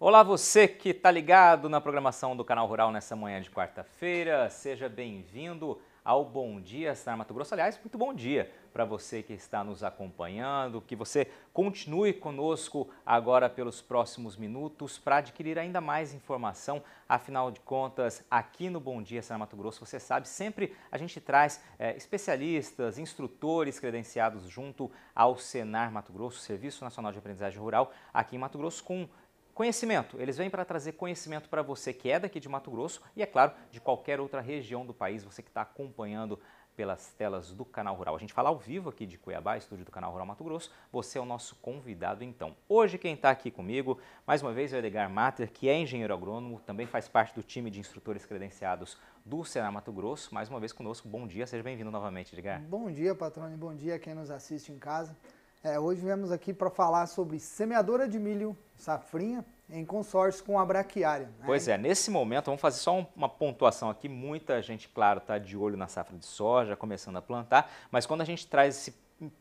Olá você que está ligado na programação do Canal Rural nessa manhã de quarta-feira, seja bem-vindo ao Bom Dia Senar Mato Grosso. Aliás, muito bom dia para você que está nos acompanhando, que você continue conosco agora pelos próximos minutos para adquirir ainda mais informação. Afinal de contas, aqui no Bom Dia Senar Mato Grosso, você sabe, sempre a gente traz especialistas, instrutores credenciados junto ao Senar Mato Grosso, Serviço Nacional de Aprendizagem Rural, aqui em Mato Grosso, com conhecimento. Eles vêm para trazer conhecimento para você que é daqui de Mato Grosso e, é claro, de qualquer outra região do país, você que está acompanhando pelas telas do Canal Rural. A gente fala ao vivo aqui de Cuiabá, estúdio do Canal Rural Mato Grosso. Você é o nosso convidado, então. Hoje quem está aqui comigo, mais uma vez, é o Edgar Matter, que é engenheiro agrônomo, também faz parte do time de instrutores credenciados do Senar Mato Grosso. Mais uma vez conosco, bom dia, seja bem-vindo novamente, Edgar. Bom dia, patrônio, bom dia a quem nos assiste em casa. Hoje viemos aqui para falar sobre semeadora de milho safrinha em consórcio com a braquiária. Né? Pois é, nesse momento, vamos fazer só uma pontuação aqui, muita gente, claro, está de olho na safra de soja, começando a plantar, mas quando a gente traz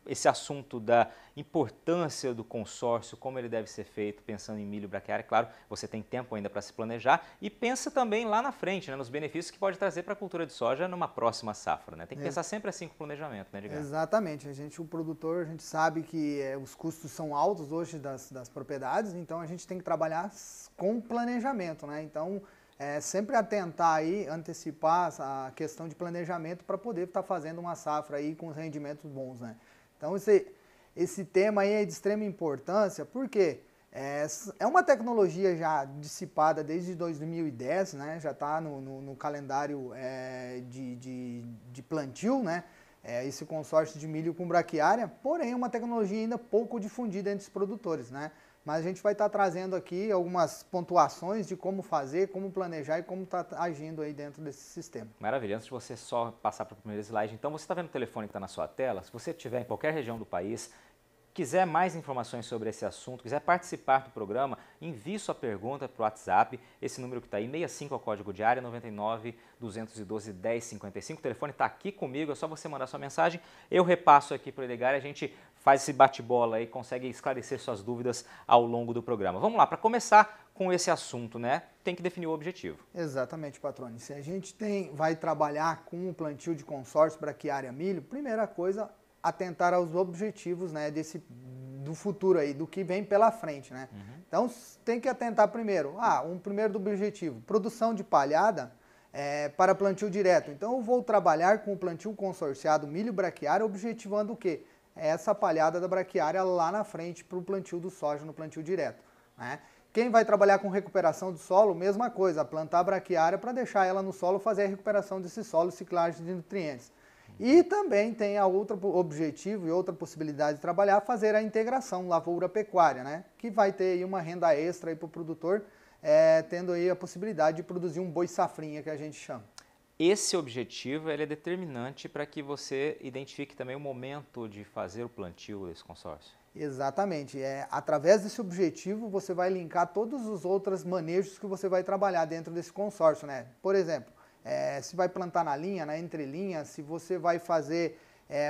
esse assunto da importância do consórcio, como ele deve ser feito, pensando em milho braquiária, claro, você tem tempo ainda para se planejar e pensa também lá na frente, né, nos benefícios que pode trazer para a cultura de soja numa próxima safra, né? Tem que pensar sempre assim com o planejamento, né, Edgar? Exatamente, o produtor, a gente sabe que os custos são altos hoje das propriedades, então a gente tem que trabalhar com planejamento, né? Então, sempre atentar aí, antecipar a questão de planejamento para poder estar fazendo uma safra aí com rendimentos bons, né? Então esse tema aí é de extrema importância, porque é uma tecnologia já dissipada desde 2010, né? Já está no calendário de plantio, né? Esse consórcio de milho com braquiária, porém é uma tecnologia ainda pouco difundida entre os produtores, né? Mas a gente vai estar trazendo aqui algumas pontuações de como fazer, como planejar e como está agindo aí dentro desse sistema. Maravilha. Antes de você só passar para o primeiro slide, então você está vendo o telefone que está na sua tela? Se você estiver em qualquer região do país, quiser mais informações sobre esse assunto, quiser participar do programa, envie sua pergunta para o WhatsApp, esse número que está aí, 65 é o código de área, 99-212-1055. O telefone está aqui comigo, é só você mandar sua mensagem, eu repasso aqui para o Edgar e a gente faz esse bate-bola aí, consegue esclarecer suas dúvidas ao longo do programa. Vamos lá, para começar com esse assunto, né? Tem que definir o objetivo. Exatamente, patrônio. Se a gente vai trabalhar com o plantio de consórcio braquiária milho, primeira coisa, atentar aos objetivos, né, do futuro aí, do que vem pela frente, né? Então tem que atentar primeiro, primeiro do objetivo, produção de palhada para plantio direto. Então eu vou trabalhar com o plantio consorciado milho braquiária, objetivando o quê? Essa palhada da braquiária lá na frente para o plantio do soja no plantio direto, né? Quem vai trabalhar com recuperação do solo, mesma coisa, plantar a braquiária para deixar ela no solo, fazer a recuperação desse solo, ciclagem de nutrientes. E também tem a outro objetivo e outra possibilidade de trabalhar, fazer a integração lavoura-pecuária, né? Que vai ter aí uma renda extra para o produtor, tendo aí a possibilidade de produzir um boi safrinha, que a gente chama. Esse objetivo ele é determinante para que você identifique também o momento de fazer o plantio desse consórcio. Exatamente. Através desse objetivo, você vai linkar todos os outros manejos que você vai trabalhar dentro desse consórcio, né? Por exemplo, se vai plantar na linha, na entrelinha, se você vai fazer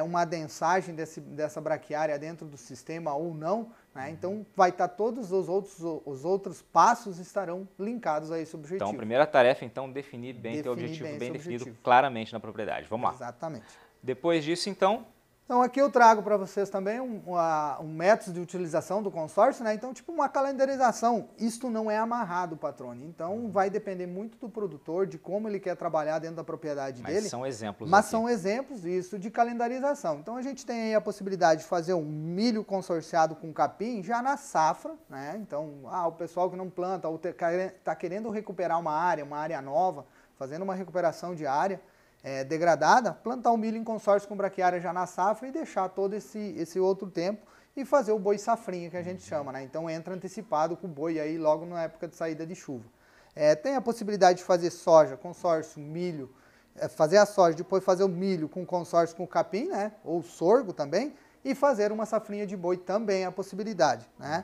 uma adensagem dessa braquiária dentro do sistema ou não, né? Então vai estar todos os outros passos estarão linkados a esse objetivo. Então a primeira tarefa então definir bem teu objetivo, bem definido claramente na propriedade. Vamos lá. Exatamente. Depois disso então... Então aqui eu trago para vocês também um método de utilização do consórcio, né? Então tipo uma calendarização, isto não é amarrado, patrônio, então vai depender muito do produtor, de como ele quer trabalhar dentro da propriedade dele. Mas são exemplos Mas aqui. são exemplos, isso, de calendarização. Então a gente tem aí a possibilidade de fazer um milho consorciado com capim já na safra, né? Então o pessoal que não planta ou está querendo recuperar uma área nova, fazendo uma recuperação de área, degradada, plantar o milho em consórcio com braquiária já na safra e deixar todo esse outro tempo e fazer o boi safrinha, que a gente chama, né? Então entra antecipado com o boi aí logo na época de saída de chuva. Tem a possibilidade de fazer soja, consórcio, milho, fazer a soja, depois fazer o milho com consórcio com capim, né? Ou sorgo também, e fazer uma safrinha de boi também é a possibilidade, né?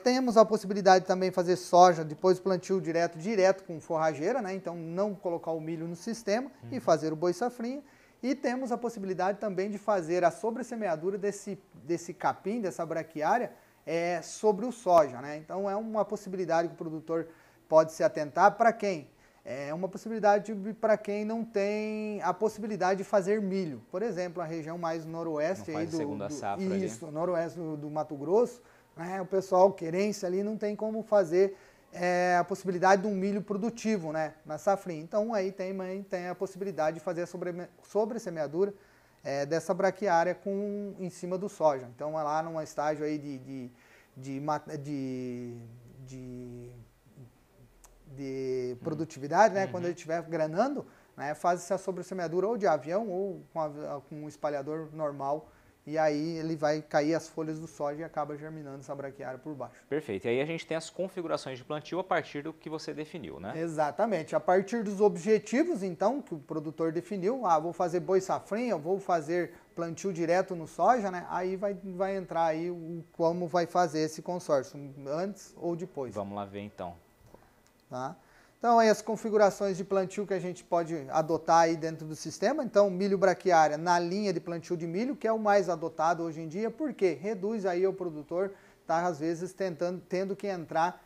Temos a possibilidade também de fazer soja, depois plantio direto com forrageira, né? Então não colocar o milho no sistema e fazer o boi safrinha. E temos a possibilidade também de fazer a sobressemeadura desse capim, dessa braquiária, sobre o soja, né? Então é uma possibilidade que o produtor pode se atentar. Para quem? É uma possibilidade para quem não tem a possibilidade de fazer milho. Por exemplo, a região mais noroeste aí noroeste do Mato Grosso, né? O pessoal querência ali não tem como fazer a possibilidade de um milho produtivo, né, na safrinha. Então aí tem a possibilidade de fazer a sobressemeadura dessa braquiária em cima do soja. Então é lá num estágio aí de produtividade, né, quando ele estiver granando, né, faz-se a sobressemeadura ou de avião ou com um espalhador normal. E aí ele vai cair as folhas do soja e acaba germinando essa braquiária por baixo. Perfeito. E aí a gente tem as configurações de plantio a partir do que você definiu, né? Exatamente. A partir dos objetivos, então, que o produtor definiu, vou fazer boi safrinha, vou fazer plantio direto no soja, né? Aí vai entrar aí como vai fazer esse consórcio, antes ou depois. Vamos lá ver então. Tá? Então, aí as configurações de plantio que a gente pode adotar aí dentro do sistema. Então, milho braquiária na linha de plantio de milho, que é o mais adotado hoje em dia, porque reduz aí o produtor, tá, às vezes tendo que entrar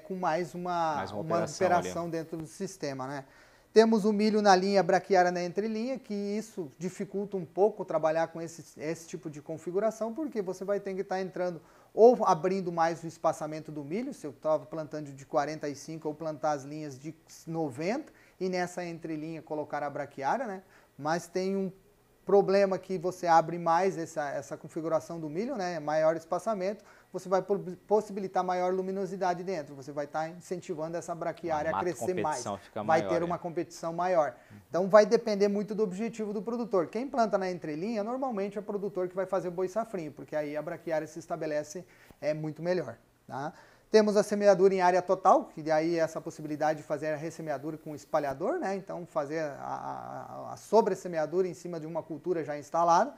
com mais uma operação dentro do sistema, né? Temos o milho na linha braquiária na entrelinha, que isso dificulta um pouco trabalhar com esse tipo de configuração, porque você vai ter que estar entrando ou abrindo mais o espaçamento do milho, se eu estava plantando de 45, ou plantar as linhas de 90, e nessa entrelinha colocar a braquiária, né? Mas tem um problema que você abre mais essa configuração do milho, né? Maior espaçamento, você vai possibilitar maior luminosidade dentro, você vai estar incentivando essa braquiária a crescer mais, vai ter uma competição maior. Então vai depender muito do objetivo do produtor. Quem planta na entrelinha, normalmente é o produtor que vai fazer boi safrinho, porque aí a braquiária se estabelece muito melhor, tá? Temos a semeadura em área total, que daí é essa possibilidade de fazer a ressemeadura com espalhador, né? Então fazer a sobressemeadura em cima de uma cultura já instalada.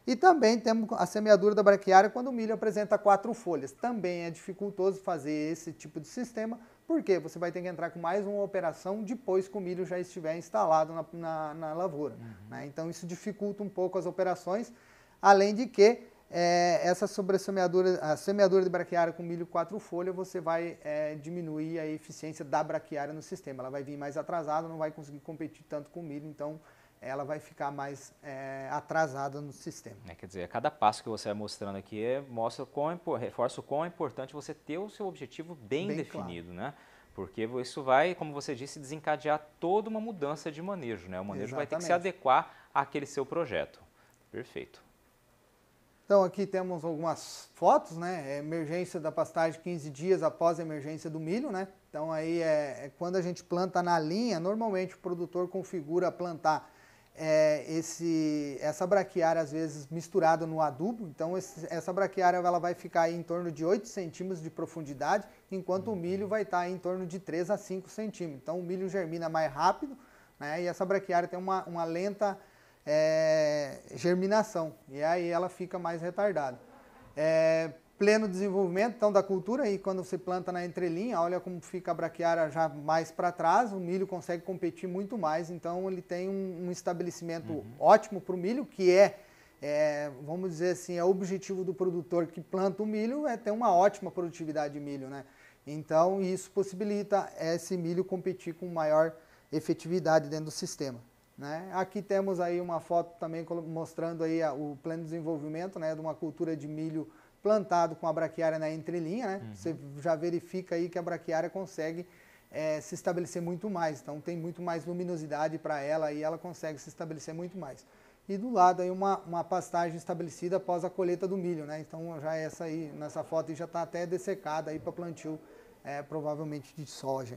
E também temos a semeadura da braquiária quando o milho apresenta 4 folhas. Também é dificultoso fazer esse tipo de sistema, porque você vai ter que entrar com mais uma operação depois que o milho já estiver instalado na lavoura, né? Então isso dificulta um pouco as operações, além de que essa sobressemeadura, a semeadura de braquiária com milho 4 folhas, você vai diminuir a eficiência da braquiária no sistema. Ela vai vir mais atrasada, não vai conseguir competir tanto com o milho, então ela vai ficar mais atrasada no sistema. Quer dizer, cada passo que você vai mostrando aqui reforça o quão é importante você ter o seu objetivo bem definido, claro, né? Porque isso vai, como você disse, desencadear toda uma mudança de manejo, né? O manejo vai ter que se adequar àquele seu projeto. Perfeito. Então aqui temos algumas fotos, né? Emergência da pastagem 15 dias após a emergência do milho, né? Então aí quando a gente planta na linha, normalmente o produtor configura plantar essa braquiária às vezes misturada no adubo. Então essa braquiária ela vai ficar aí em torno de 8 centímetros de profundidade, enquanto o milho vai estar em torno de 3 a 5 centímetros. Então o milho germina mais rápido, né? E essa braquiária tem uma lenta germinação, e aí ela fica mais retardada. Pleno desenvolvimento então da cultura, e quando você planta na entrelinha, olha como fica a braquiária já mais para trás, o milho consegue competir muito mais, então ele tem um estabelecimento ótimo para o milho, que vamos dizer assim, o objetivo do produtor que planta o milho é ter uma ótima produtividade de milho, né? Então isso possibilita esse milho competir com maior efetividade dentro do sistema, né? Aqui temos aí uma foto também mostrando aí o pleno desenvolvimento, né, de uma cultura de milho plantado com a braquiária na entrelinha, né? Você já verifica aí que a braquiária consegue se estabelecer muito mais, então tem muito mais luminosidade para ela e ela consegue se estabelecer muito mais. E do lado aí uma pastagem estabelecida após a colheita do milho, né? Então já essa aí, nessa foto já está até dessecada aí para plantio, provavelmente de soja.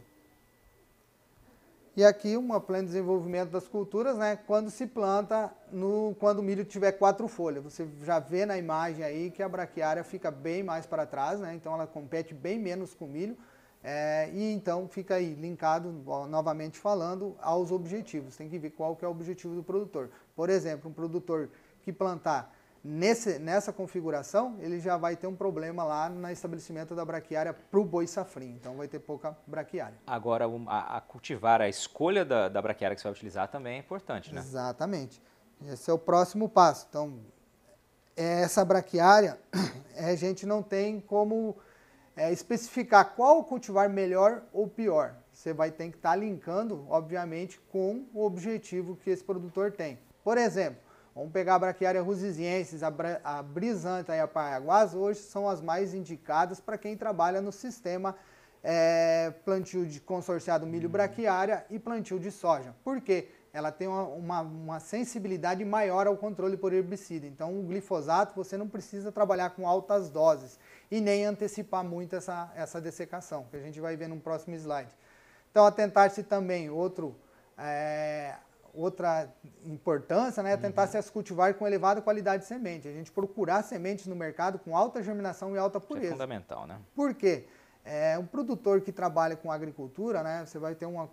E aqui um pleno desenvolvimento das culturas, né? Quando se planta, quando o milho tiver 4 folhas. Você já vê na imagem aí que a braquiária fica bem mais para trás, né? Então ela compete bem menos com o milho. E então fica aí linkado, novamente falando, aos objetivos. Tem que ver qual que é o objetivo do produtor. Por exemplo, um produtor que plantar nessa configuração, ele já vai ter um problema lá no estabelecimento da braquiária para o boi safrinho, então vai ter pouca braquiária. Agora, cultivar a escolha da braquiária que você vai utilizar também é importante, né? Exatamente. Esse é o próximo passo. Então, essa braquiária, a gente não tem como especificar qual cultivar melhor ou pior. Você vai ter que estar linkando, obviamente, com o objetivo que esse produtor tem. Por exemplo, vamos pegar a braquiária rusiziensis, a brisanta e a paiaguás, hoje são as mais indicadas para quem trabalha no sistema plantio de consorciado milho braquiária e plantio de soja. Por quê? Ela tem uma sensibilidade maior ao controle por herbicida. Então, o glifosato você não precisa trabalhar com altas doses e nem antecipar muito essa dessecação, que a gente vai ver no próximo slide. Então, atentar-se também, outra importância, né, é tentar-se cultivar com elevada qualidade de semente. A gente procurar sementes no mercado com alta germinação e alta pureza. Isso é fundamental, né? Por quê? Um produtor que trabalha com agricultura, né, você vai ter a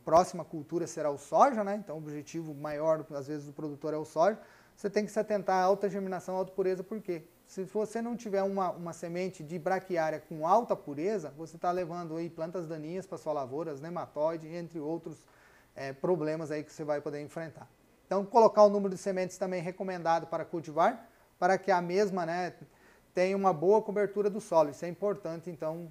próxima cultura será o soja, né, então o objetivo maior, às vezes, do produtor é o soja. Você tem que se atentar à alta germinação, alta pureza, por quê? Se você não tiver uma semente de braquiária com alta pureza, você está levando aí plantas daninhas para sua lavoura, nematóide, entre outros problemas aí que você vai poder enfrentar. Então, colocar o número de sementes também recomendado para cultivar, para que a mesma, né, tenha uma boa cobertura do solo. Isso é importante, então,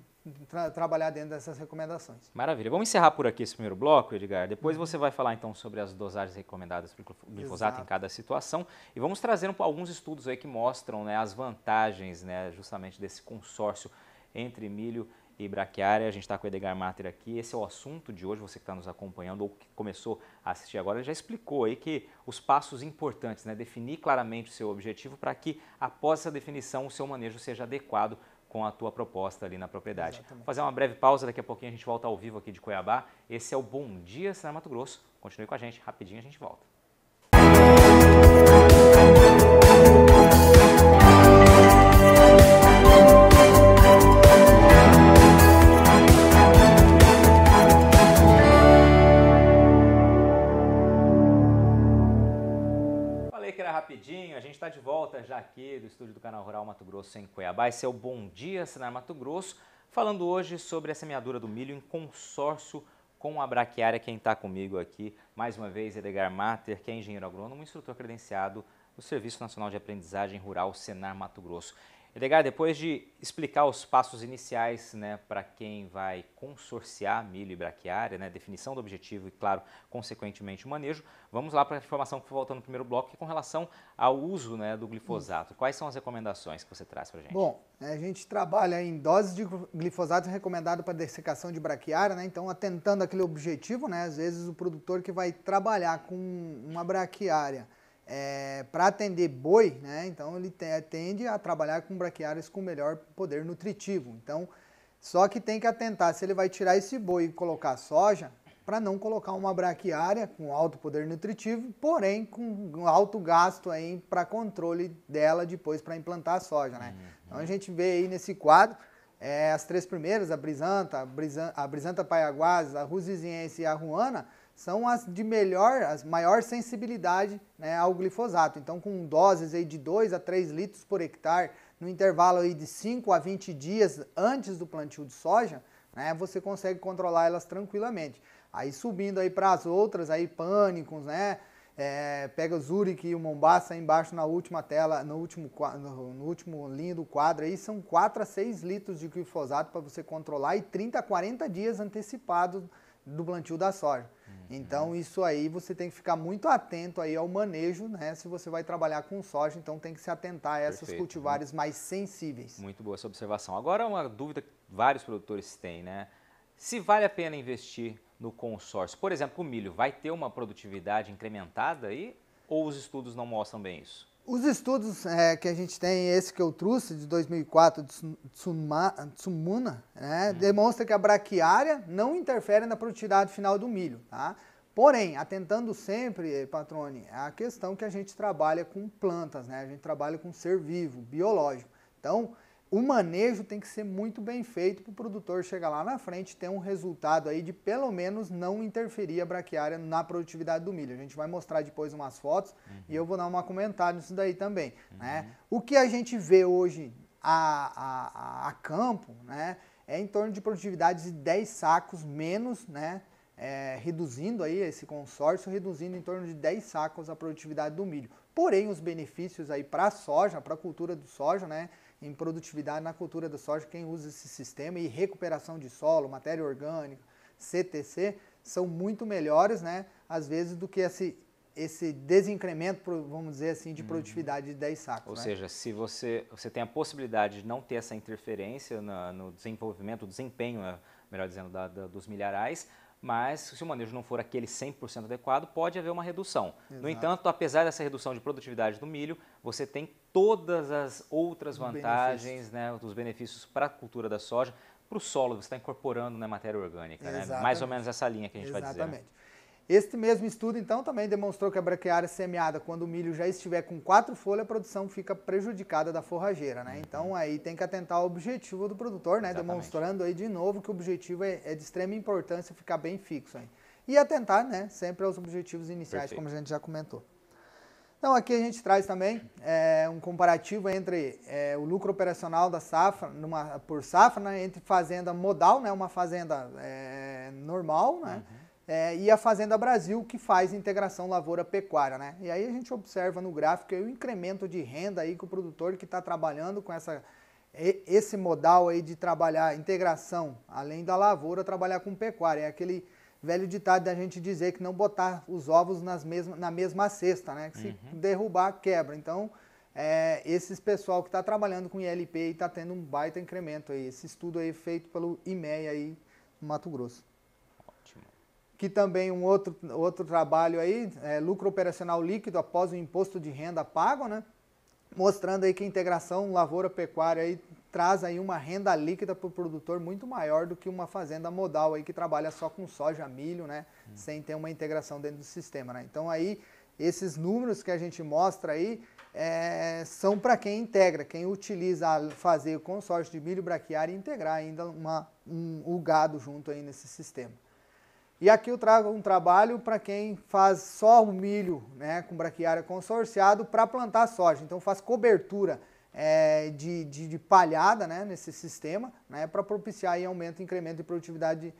trabalhar dentro dessas recomendações. Maravilha. Vamos encerrar por aqui esse primeiro bloco, Edgar. Depois você vai falar então sobre as dosagens recomendadas para o glifosato em cada situação e vamos trazer alguns estudos aí que mostram, né, as vantagens, né, justamente desse consórcio entre milho e braquiária. A gente está com o Edgar Matter aqui. Esse é o assunto de hoje. Você que está nos acompanhando ou que começou a assistir agora, ele já explicou aí que os passos importantes, né, definir claramente o seu objetivo para que após essa definição o seu manejo seja adequado com a tua proposta ali na propriedade. Exatamente. Vou fazer uma breve pausa, daqui a pouquinho a gente volta ao vivo aqui de Cuiabá. Esse é o Bom Dia Senar Mato Grosso. Continue com a gente, rapidinho a gente volta. Rapidinho, a gente está de volta já aqui do estúdio do Canal Rural Mato Grosso em Cuiabá. Esse é o Bom Dia Senar Mato Grosso, falando hoje sobre a semeadura do milho em consórcio com a braquiária. Quem está comigo aqui, mais uma vez, Edgar Matter, que é engenheiro agrônomo, instrutor credenciado do Serviço Nacional de Aprendizagem Rural Senar Mato Grosso. Edgar, depois de explicar os passos iniciais, né, para quem vai consorciar milho e braquiária, né, definição do objetivo e, claro, consequentemente o manejo, vamos lá para a informação que foi voltando no primeiro bloco, que é com relação ao uso, né, do glifosato. Quais são as recomendações que você traz para a gente? Bom, a gente trabalha em doses de glifosato recomendado para dessecação de braquiária, né, então atentando àquele objetivo, né, às vezes o produtor que vai trabalhar com uma braquiária para atender boi, né? Então ele tende a trabalhar com braquiárias com melhor poder nutritivo. Então, só que tem que atentar se ele vai tirar esse boi e colocar soja, para não colocar uma braquiária com alto poder nutritivo, porém com alto gasto aí para controle dela depois para implantar a soja, né? Então a gente vê aí nesse quadro as três primeiras, a brisanta paiaguás, a rusiziense e a ruana, são as de maior sensibilidade, né, ao glifosato. Então, com doses aí de 2 a 3 litros por hectare, no intervalo aí de 5 a 20 dias antes do plantio de soja, né, você consegue controlar elas tranquilamente. Aí subindo aí para as outras, aí pânicos, né, pega o Zurich e o Mombasa embaixo na última tela, no último linha do quadro, aí são 4 a 6 litros de glifosato para você controlar e 30 a 40 dias antecipado do plantio da soja. Então isso aí você tem que ficar muito atento aí ao manejo, né? Se você vai trabalhar com soja, então tem que se atentar a essas cultivares mais sensíveis. Muito boa essa observação. Agora uma dúvida que vários produtores têm, né? Se vale a pena investir no consórcio, por exemplo, o milho, vai ter uma produtividade incrementada aí ou os estudos não mostram bem isso? Os estudos que a gente tem, esse que eu trouxe, de 2004, de Tsumuna, né, demonstra que a braquiária não interfere na produtividade final do milho. Tá? Porém, atentando sempre, Patrone, a questão que a gente trabalha com plantas, né? A gente trabalha com ser vivo, biológico. Então, o manejo tem que ser muito bem feito para o produtor chegar lá na frente e ter um resultado aí de pelo menos não interferir a braquiária na produtividade do milho. A gente vai mostrar depois umas fotos e eu vou dar um comentário nisso daí também. Né? O que a gente vê hoje a campo, né, é em torno de produtividades de 10 sacos menos, né, reduzindo aí esse consórcio, reduzindo em torno de 10 sacos a produtividade do milho. porém os benefícios aí para a soja, para a cultura do soja, né, em produtividade na cultura da soja, quem usa esse sistema e recuperação de solo, matéria orgânica, CTC, são muito melhores, né, às vezes, do que esse desincremento, vamos dizer assim, de produtividade de 10 sacos. Ou né? seja, se você tem a possibilidade de não ter essa interferência no desenvolvimento, desempenho, melhor dizendo, dos milharais, mas se o manejo não for aquele 100% adequado, pode haver uma redução. Exato. No entanto, apesar dessa redução de produtividade do milho, você tem todas as outras vantagens, né, os benefícios para a cultura da soja, para o solo, você está incorporando, né, matéria orgânica, né? Mais ou menos essa linha que a gente vai dizer. Exatamente. Este mesmo estudo, então, também demonstrou que a braquiária semeada, quando o milho já estiver com 4 folhas, a produção fica prejudicada da forrageira, né? Então, aí tem que atentar ao objetivo do produtor, né? Exatamente. Demonstrando aí de novo que o objetivo é de extrema importância ficar bem fixo aí. E atentar, né, sempre aos objetivos iniciais, Perfeito. como a gente já comentou. Então, aqui a gente traz também um comparativo entre o lucro operacional da safra, por safra, né, entre fazenda modal, né, uma fazenda normal, né? E a Fazenda Brasil, que faz integração lavoura-pecuária, né? E aí a gente observa no gráfico aí o incremento de renda aí que o produtor que está trabalhando com esse modal aí de trabalhar integração, além da lavoura, trabalhar com pecuária. É aquele velho ditado da gente dizer que não botar os ovos na mesma cesta, né? Que se derrubar, quebra. Então, esses pessoal que está trabalhando com ILP e está tendo um baita incremento aí. Esse estudo aí feito pelo IMEA aí no Mato Grosso. Que também um outro trabalho aí, lucro operacional líquido após o imposto de renda pago, né? Mostrando aí que a integração lavoura-pecuária aí traz aí uma renda líquida para o produtor muito maior do que uma fazenda modal aí que trabalha só com soja, milho, né? Sem ter uma integração dentro do sistema, né? Então aí, esses números que a gente mostra aí são para quem integra, quem utiliza fazer o consórcio de milho braquiária e integrar ainda o gado junto aí nesse sistema. E aqui eu trago um trabalho para quem faz só o milho, né, com braquiária consorciado para plantar soja. Então faz cobertura de palhada, né, nesse sistema, né, para propiciar aí aumento e incremento de produtividade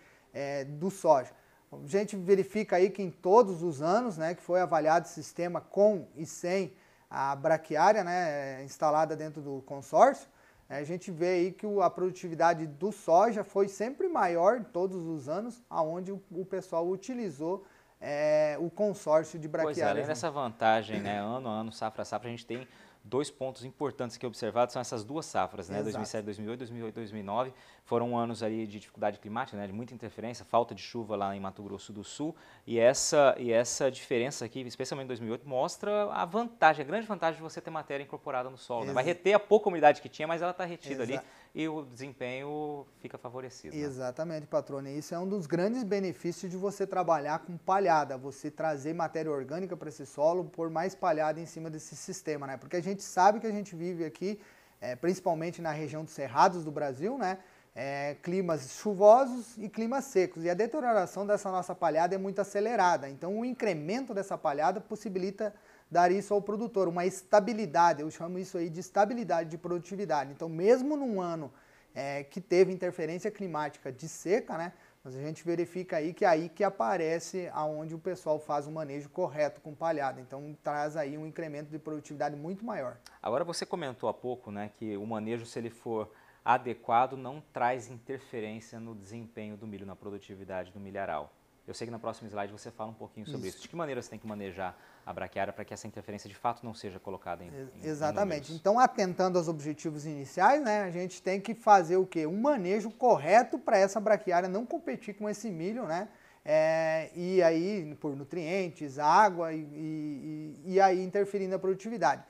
do soja. A gente verifica aí que em todos os anos, né, que foi avaliado o sistema com e sem a braquiária, né, instalada dentro do consórcio, a gente vê aí que a produtividade do soja foi sempre maior todos os anos, aonde o pessoal utilizou o consórcio de braquiária. Pois é, além dessa vantagem, né, ano a ano, safra a safra, a gente tem 2 pontos importantes que observados, são essas 2 safras, né, 2007, 2008, 2008, 2009, foram anos ali de dificuldade climática, né, de muita interferência, falta de chuva lá em Mato Grosso do Sul, e essa diferença aqui, especialmente em 2008, mostra a vantagem, a grande vantagem de você ter matéria incorporada no solo, né? Vai reter a pouca umidade que tinha, mas ela está retida ali e o desempenho fica favorecido. Né? Exatamente, patrônio, isso é um dos grandes benefícios de você trabalhar com palhada, você trazer matéria orgânica para esse solo, pôr mais palhada em cima desse sistema, né? Porque a gente sabe que a gente vive aqui, principalmente na região dos cerrados do Brasil, né? Climas chuvosos e climas secos. E a deterioração dessa nossa palhada é muito acelerada. Então, o incremento dessa palhada possibilita dar isso ao produtor, uma estabilidade. Eu chamo isso aí de estabilidade de produtividade. Então, mesmo num ano que teve interferência climática de seca, né? Mas a gente verifica aí que aparece aonde o pessoal faz o manejo correto com palhada. Então traz aí um incremento de produtividade muito maior. Agora você comentou há pouco, né, que o manejo, se ele for adequado, não traz interferência no desempenho do milho, na produtividade do milharal. Eu sei que na próxima slide você fala um pouquinho sobre isso. De que maneira você tem que manejar a braquiária para que essa interferência de fato não seja colocada em Exatamente. Em então, atentando aos objetivos iniciais, né, a gente tem que fazer o quê? Um manejo correto para essa braquiária não competir com esse milho, né? E aí, por nutrientes, água e aí interferindo na produtividade.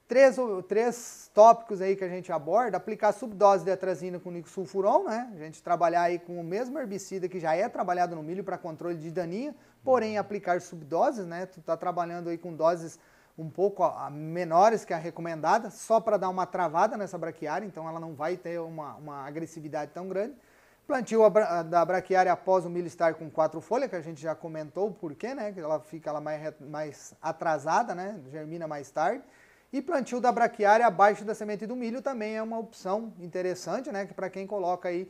Três tópicos aí que a gente aborda: aplicar subdose de atrazina com nicosulfuron, né? A gente trabalhar aí com o mesmo herbicida que já é trabalhado no milho para controle de daninha, porém aplicar subdoses, né? Tu tá trabalhando aí com doses um pouco menores que a recomendada, só para dar uma travada nessa braquiária, então ela não vai ter uma agressividade tão grande. Plantio da braquiária após o milho estar com 4 folhas, que a gente já comentou o porquê, né? Que ela fica mais atrasada, né? Germina mais tarde. E plantio da braquiária abaixo da semente do milho também é uma opção interessante, né? Que para quem coloca aí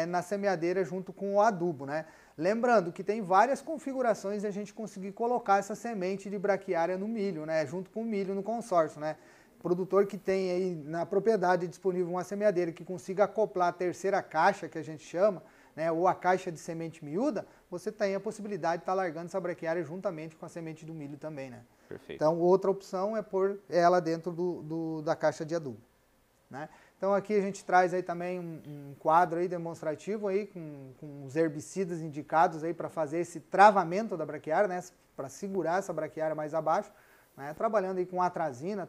na semeadeira junto com o adubo, né? Lembrando que tem várias configurações de a gente conseguir colocar essa semente de braquiária no milho, né? Junto com o milho no consórcio, né? Produtor que tem aí na propriedade disponível uma semeadeira que consiga acoplar a terceira caixa, que a gente chama, né? Ou a caixa de semente miúda, você tem a possibilidade de estar largando essa braquiária juntamente com a semente do milho também, né? Perfeito. Então, outra opção é pôr ela dentro da caixa de adubo, né? Então aqui a gente traz aí também um quadro aí demonstrativo aí com os herbicidas indicados aí para fazer esse travamento da braquiária, né, para segurar essa braquiária mais abaixo, né, trabalhando aí com atrazina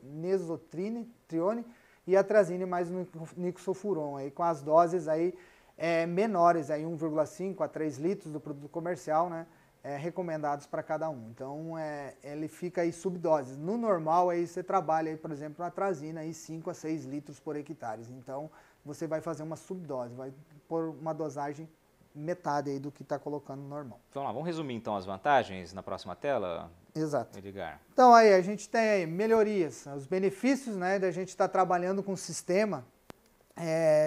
mesotrione e atrazine mais nicosulfuron aí com as doses aí menores aí 1,5 a 3 litros do produto comercial, né, recomendados para cada um. Então, ele fica aí subdoses. No normal, aí você trabalha, aí, por exemplo, na atrazina, aí 5 a 6 litros por hectare. Então, você vai fazer uma subdose, vai pôr uma dosagem metade aí do que está colocando no normal. Então, vamos resumir então as vantagens na próxima tela? Exato. Edgar. Então, aí a gente tem aí melhorias, os benefícios, né, da gente estar trabalhando com um sistema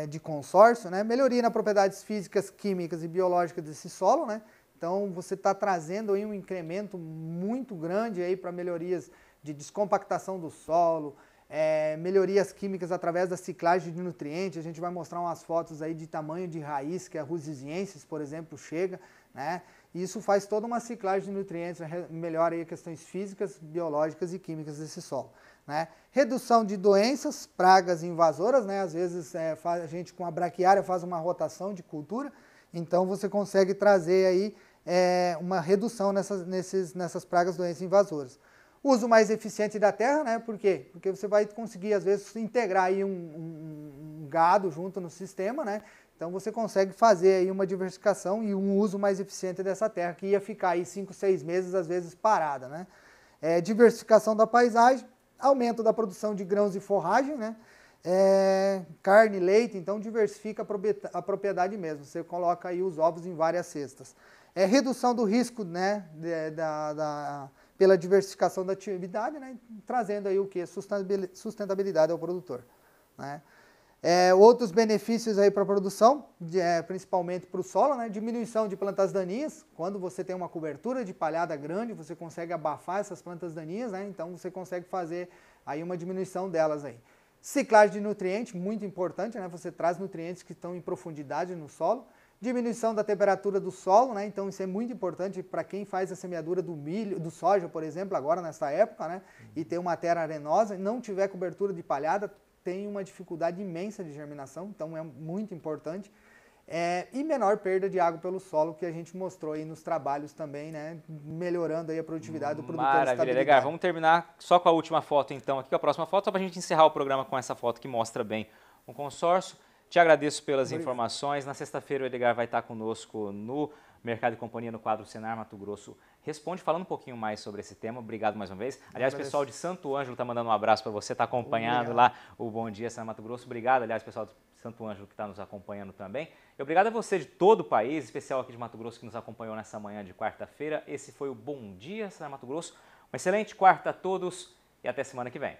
de consórcio, né, melhoria nas propriedades físicas, químicas e biológicas desse solo, né. Então, você está trazendo aí um incremento muito grande aí para melhorias de descompactação do solo, melhorias químicas através da ciclagem de nutrientes. A gente vai mostrar umas fotos aí de tamanho de raiz que a Rusisiensis, por exemplo, chega, né? E isso faz toda uma ciclagem de nutrientes, melhora aí questões físicas, biológicas e químicas desse solo, né? Redução de doenças, pragas e invasoras, né? Às vezes a gente com a braquiária faz uma rotação de cultura, então você consegue trazer aí uma redução nessas pragas, doenças invasoras. Uso mais eficiente da terra, né? Por quê? Porque você vai conseguir, às vezes, integrar aí um gado junto no sistema, né? Então você consegue fazer aí uma diversificação e um uso mais eficiente dessa terra, que ia ficar aí 5, 6 meses, às vezes, parada, né? Diversificação da paisagem, aumento da produção de grãos e forragem, né? Carne, leite, então diversifica a propriedade mesmo. Você coloca aí os ovos em várias cestas. Redução do risco, né, pela diversificação da atividade, né, trazendo aí o que? Sustentabilidade ao produtor, né. Outros benefícios aí para a produção, principalmente para o solo, né, diminuição de plantas daninhas. Quando você tem uma cobertura de palhada grande, você consegue abafar essas plantas daninhas, né, então você consegue fazer aí uma diminuição delas aí. Ciclagem de nutrientes, muito importante, né, você traz nutrientes que estão em profundidade no solo. Diminuição da temperatura do solo, né? Então isso é muito importante para quem faz a semeadura do milho, do soja, por exemplo, agora nessa época, né? E tem uma terra arenosa, não tiver cobertura de palhada, tem uma dificuldade imensa de germinação, então é muito importante. E menor perda de água pelo solo, que a gente mostrou aí nos trabalhos também, né? Melhorando aí a produtividade do produtor. Maravilha, legal. Vamos terminar só com a última foto então, aqui com a próxima foto, só para a gente encerrar o programa com essa foto que mostra bem o consórcio. Te agradeço pelas informações. Na sexta-feira o Edgar vai estar conosco no Mercado e Companhia, no quadro Senar Mato Grosso Responde, falando um pouquinho mais sobre esse tema. Obrigado mais uma vez. Aliás, o pessoal de Santo Ângelo está mandando um abraço para você, está acompanhando lá o Bom Dia Senar Mato Grosso. Obrigado, aliás, pessoal de Santo Ângelo que está nos acompanhando também. E obrigado a você de todo o país, especial aqui de Mato Grosso, que nos acompanhou nessa manhã de quarta-feira. Esse foi o Bom Dia Senar Mato Grosso. Uma excelente quarta a todos e até semana que vem.